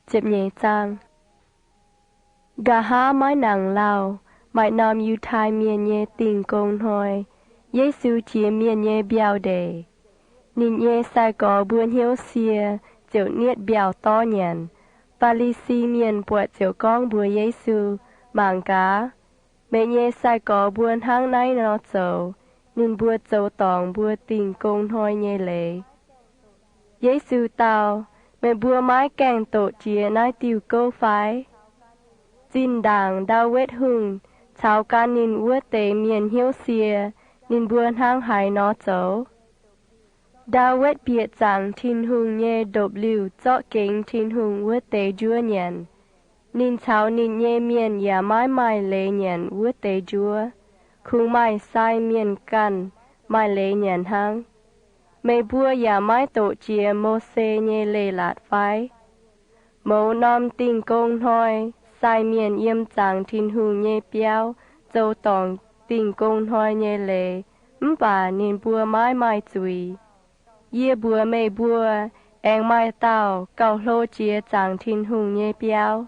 Chịp nhẹ trang. Gà há mái nàng lao, mãi nam yu thai miền nhẹ tình công thôi. Giê-xu chia miền nhẹ biao đề. Nín nhẹ sai có buôn hiếu xìa, chiều niết biao to nhàn. Bà lì xì miền buộc chiều con bùa Giê-xu, màng cá. Mẹ nhẹ sai có buôn hang nay nó chầu, nín bùa chầu tòng bùa tình công thôi nhẹ lệ. Giê-xu tao, mẹ bùa mái kèng tổ chia nái tiêu câu phái. Jin đàng đào vết hùng, chào ca nín ua tế miền hiếu xìa, nín buôn hang hải nó chấu. Đào vết biệt rằng thiên hùng nhé đột lưu chọ kính thiên hùng ua tế chúa nhàn. Nín chào nín nhé miền ya mái mai lê nhàn ua tế chúa. Khung mai sai miền căn, mai lê nhàn hang. Mẹ bùa ya mái tổ chia mô xê nhé lê lạt phái. Mẫu nòm tình công thôi, sai miền yếm chẳng thiên hùng nhé biao, dâu tòng tình công thôi nhé lệ, bà nên bùa mái mai chùi. Yê bùa mê bùa, anh mai tàu, cầu lô chia chẳng thiên hùng nhé biao.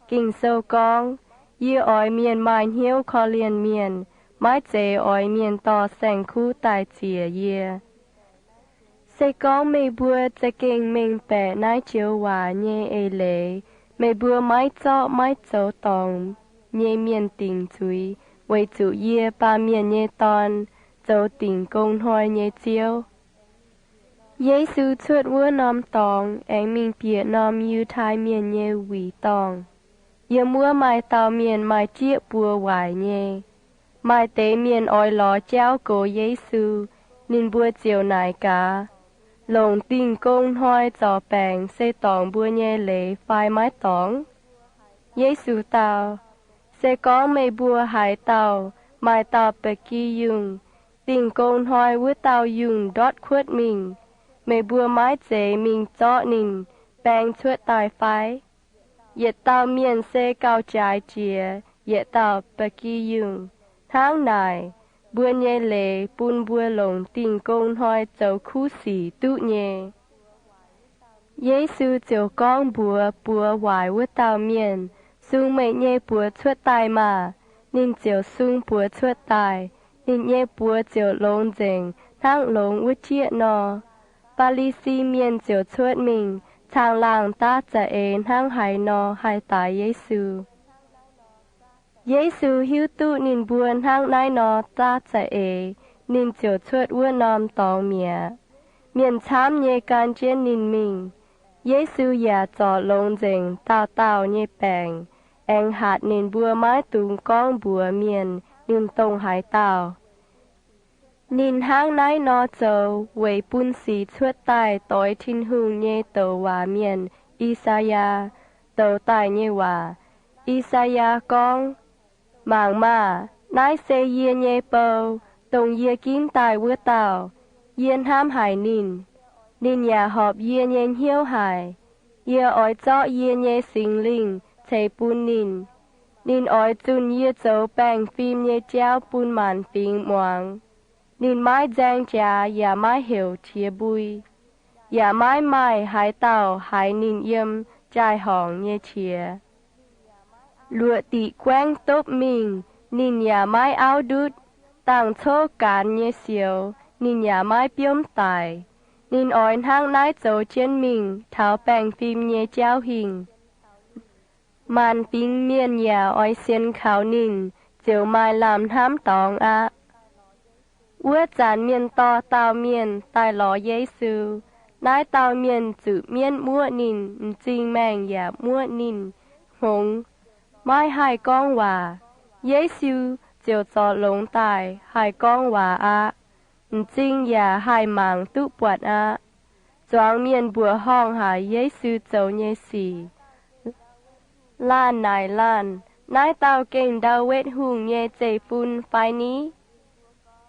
Kinh sâu con, yê ỏi miền mai hiếu khó liền miền, mái chế ỏi miền tỏ sành khu tài chìa yê. Sẽ có mê bùa sẽ kinh mình bẻ nái chiếu hòa nhé ê lệ, mê bùa mái chọ mái chấu tòng, nhé miền tình chúi, với chủ yê ba miền nhé tòn, chấu tình công hoi nhé chiếu. Giê-xu chuột vua nòm tòng, anh mình bịa nòm yu thai miền nhé quỷ tòng. Yê mua mai tàu miền mai chiếc bùa hoài nhé. Mai tế miền oi ló chéo cổ Giê-xu, nên bùa chiều nải cá. Lồng tình công hoi trò bèng xây tòng bùa nhẹ lệ phai mái tòng. Giê-xu tàu, sẽ có mê bùa hải tàu, mai tàu bè kỳ dùng. Tình công hoi với tàu dùng đót khuất mình. Mê bùa mái chế mình chọ nình, bèng chuột tài phái. Yết tàu miền sẽ cao trái chìa, yết tàu bè kỳ dùng. Tháng này, bùa nhẹ lệ bùn bùa lồng tình công hoi châu khu sĩ tụ nhẹ. Giê-xu chiều con bùa hoài với tàu miền, xung mẹ nhẹ bùa chuột tài mà, nên chiều xung bùa chuột tài, nên nhẹ bùa chiều lồng dình, tháng lồng với chiếc nò. Bà lì xì miền chiều chuột mình, chàng làng ta trả ên hang hải nò hải tài Giê-xu. Giê-xu hiếu tụ nín buồn hang nai nó ta trả ê, nín chiều chuột ua nòm tòng mía. Miền chám nhé can chiên nín mình. Giê-xu ya trọ lông dình tào tào nhé bèng. Anh hạt nín bùa mái tùng con bùa miền, nín tông hải tào. Nín hang nai nó châu, với bùn xì chuột tài tối thiên hùng nhé tàu hòa miền, Isaiah, tàu tài nhé hòa. Isaiah con, màng mà, nái xe yê nhé bầu, tông yê kín tài vua tàu, yên ham hải nín. Nín nhà họp yê nhé hiếu hải, yê ỏi chọ yê nhé sinh linh, chế bùn nín. Nín ỏi chun yê châu bèng phim nhé chéo bùn màn phim moang. Nín mái giang trà yà mái hiểu chia bùi. Yà mái mai hải tàu hải nín yêm trai hỏng nhé chia. Lụa tị quang tốt mình, nín nhà mái áo đút, tàng chô cán nhé xíu, nín nhà mái biếm tài. Nín ỏi hang nái châu trên mình, tháo bèng phim nhé chéo hình. Màn phim miền nhà ỏi xiên khảo nín, chiều mai làm hám tòng ạ. Ua chán miền to tàu miền, tài ló Giê-xu. Nái tàu miền chữ miền mua nín, chinh mèng ya mua nín, hông. Mai hai con hòa, Giê-xu chiều trọ lông tài, hai con hòa ạ. Chinh ya hai màng tụ bọt ạ. Doang miền bùa hong hải Giê-xu châu nhé xì. Lan nài lan, nái tàu kênh đào vết hùng nhé chế phun phai ní.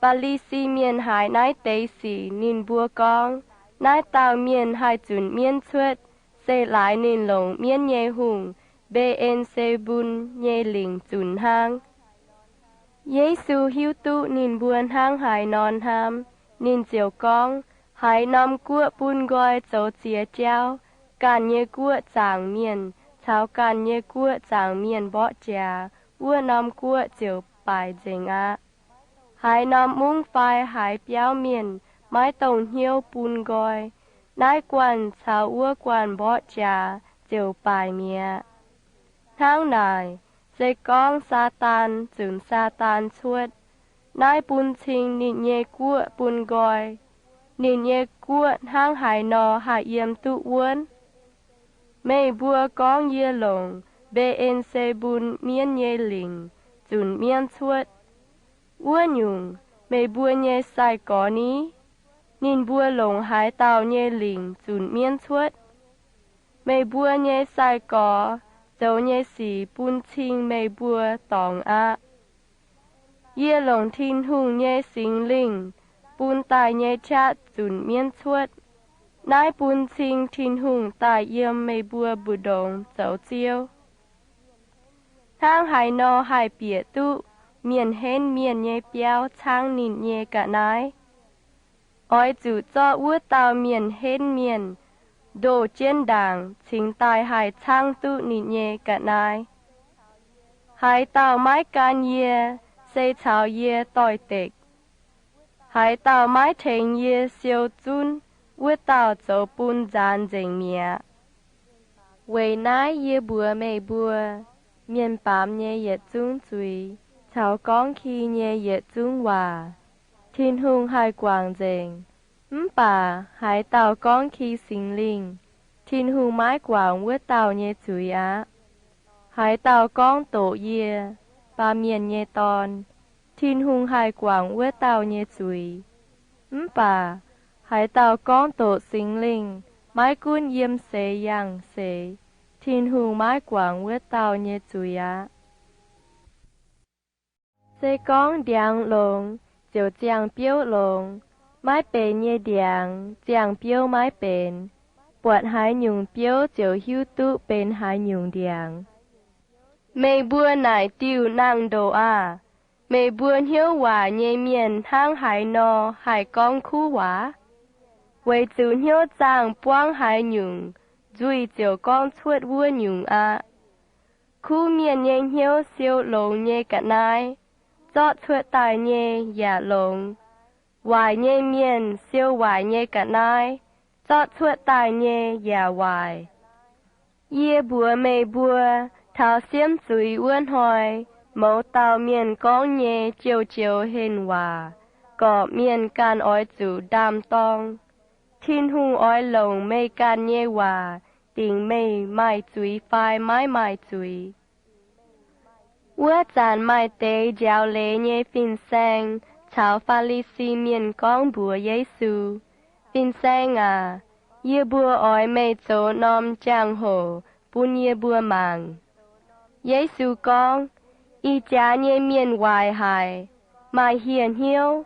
Bà lì xì miền hải nái tế xì nín bùa con, nái tàu miền hải chun miền chuột, xê lái nín lồng miền nhé hùng, bê en xê bùn nhé lình chun hang. Giê-xu hiếu tụ nín buồn hang hải non ham, nín chiều con, hải nòm cua bùn gọi châu chia chéo, can nhê cua chàng miền chào can nhê cua chàng miền bỏ trà vua nằm cua chiều bài dình á hải nằm mung phai hải béo miền mái tông hiếu bùn gòi nái quan chào vua quan bỏ trà chiều bài mía tháng này dây con sa tan chừng sa tan suốt nái bùn trình nịnh nhê cua bùn gòi nịnh nhê cua hang hải nò hải yếm tụ uốn mê bùa con yê lồng bê en xê bùn miên nhê lình chùn miên suốt uốn nhung mê bùa nhê sai có ní nín bùa lồng hải tàu nhê lình chùn miên suốt mê bùa nhê sai có dấu nhê xì bùn trình mê bùa tòng á yê lồng thiên hùng nhê xính lình bùn tài nhê chát chùn miên suốt nái bùn trình thiên hùng tài yêm mê bùa bù đồng dấu chiêu thang hải nò hải bịa tụ miền hên miền nhê béo chang nịn nhê cả nái ói chủ cho ua tàu miền hên miền đồ trên đảng chính tài hải chang tụ nịn nhê cả nái hải tàu mái can yê xây chào yê tỏi tịch hải tàu mái thành yê siêu chun ua tàu dấu bùn giàn dình mía Quầy nái yê bùa mê bùa miền bám nhê yết chung chui chào con khi nhê yết chung hòa thiên hùng hải quảng dình bà hải tàu con khi sinh linh thiên hùng mái quảng ua tàu nhê chui á hải tàu con tổ yê bà miền nhê tòn thiên hùng hải quảng ua tàu nhê chui bà hải tàu con tổ sinh linh mái cún yếm xế yang xế thiên hùng mái quảng ua tàu nhê chui á xế con điang lồng chiều chiang biếu lồng mái bền nhê điang chiang biếu mái bền bọt hải nhung biếu chiều hiu tụ bền hải nhung điang mê bùa nải tiêu nàng đồ à mê bùa hiếu hòa nhê miền hang hải nò hải con khu hóa quầy chữ hiếu chàng buông hải nhung duy chiều con chuột vua nhung à khu miền nhê hiếu siêu lồng nhê cả nai cho chuột tài nhê giả lồng hoài nhê miền siêu hoài nhê cả nai cho chuột tài nhê giả hoài yê bùa mê bùa thảo xiêm chuối uốn hồi mẫu tàu miền con nhê chiều chiều hên hòa cọ miền can ói chủ đam tong thiên hùng ói lồng mê can nhê hòa tình mê mai chuối phai mái mai chuối ua chàn mai tế giáo lê nhê phìn sang chào pha li si miền con bùa Giê-xu phìn sang à yê bùa ói mê chỗ nom chang hồ bùn yê bùa màng Giê-xu con y cha nhê miền hoài hải mai hiền hiếu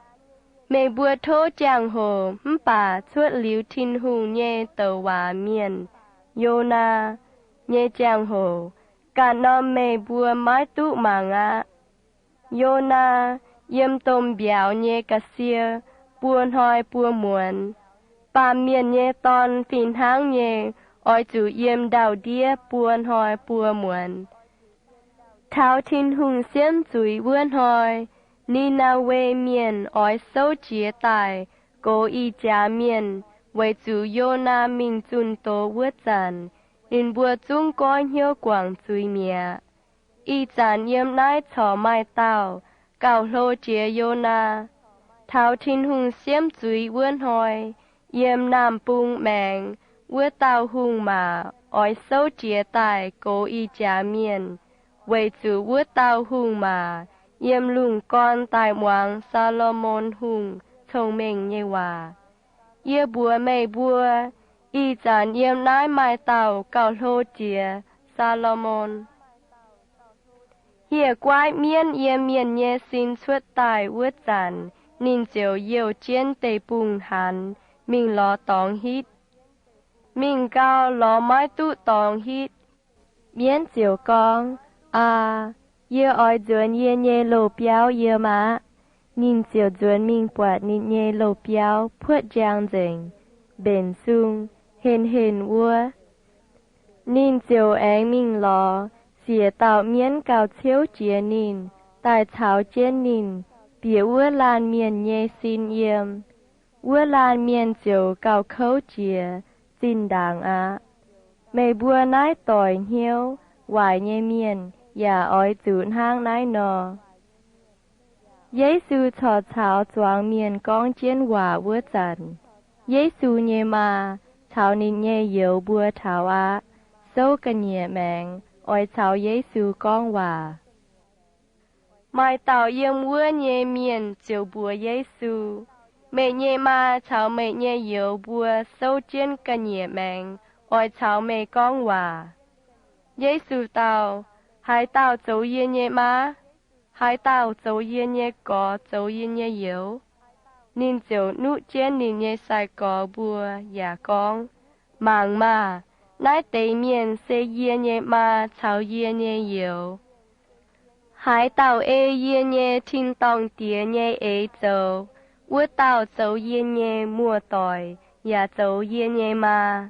mê bùa thô chang hồ bà chuột liu thiên hùng nhê tờ hòa miền Yô-na nhê chang hồ cả nom mê bùa mái tụ màng á Yô-na yếm tôm béo nhê cà xìa buồn hoi bùa muộn bà miền nhê ton phìn hang nhê ói chủ yếm đào đĩa buồn hoi bùa muộn thảo thiên hùng xiêm chuối buồn hoi ni na wê miền ói sâu chia tài cố y cha miền với chủ Yô-na mình chun tô vượt dàn nên bùa chung coi hiếu quảng chuối mía y dàn yếm nái chó mai tàu cào lô chia Yô-na thảo thiên hùng xiêm chuối buồn hoi yếm nam bung mèng vượt tàu hùng mà ói sâu chia tài cố y cha miền với chủ vượt tàu hùng mà yếm lùng con tài hoàng Salomon hùng thông minh như hòa yê bùa mê bùa y dàn yếm nái mai tàu cào lô chia Salomon hiệp quái miên yếm miên nhê xin xuất tài vượt dàn nín chiều yêu chiến tây bùng hàn mình lo tòng hít mình cao lo mái tụ tòng hít miên chiều con à yê ói duyên yê nhê lô béo yê má nín chiều duyên mình bọt nín nhê lô béo phượt giang dình bền sung hên hên vua Nín chiều anh mình lo, xìa tạo miễn cào chiếu chia nín, tại cháo chén nín, bia ua lan miền nhẹ xin yếm. Ua lan miền chiều cào khâu chia, xin đàng á. Mày bua nái tỏi hiếu, hoài nhẹ miền,อย่าอ้อยจูนห้างนายนอเยซูชอเช้าจวางเมียนก้องเจียนหว่าเวอจันเยซูเยมาเช้านินเยเยวบัวถาวะโซกันเยแมงอ้อยเช้าเยซูก้องหว่าไม่เต่าเยี่ยมเวอเยเมียนเจียวบัวเยซูเมเยมาเช้าเมเยเยวบัวโซเจียนกันเยแมงอ้อยเช้าเมก้องหว่าเยซูเต่าhai tao dấu yên nhẹ má, hai tao dấu yên nhẹ có dấu yên nhẹ yếu. Nín dấu nụ chén nín nhẹ sai có bùa, giả con. Màng mà, nái tế miền sẽ yên nhẹ má, cháu yên nhẹ yếu. Hai tao yên nhẹ thiên tông tía nhẹ dấu. Ua tao dấu yên nhẹ mua tỏi, giả dấu yên nhẹ má.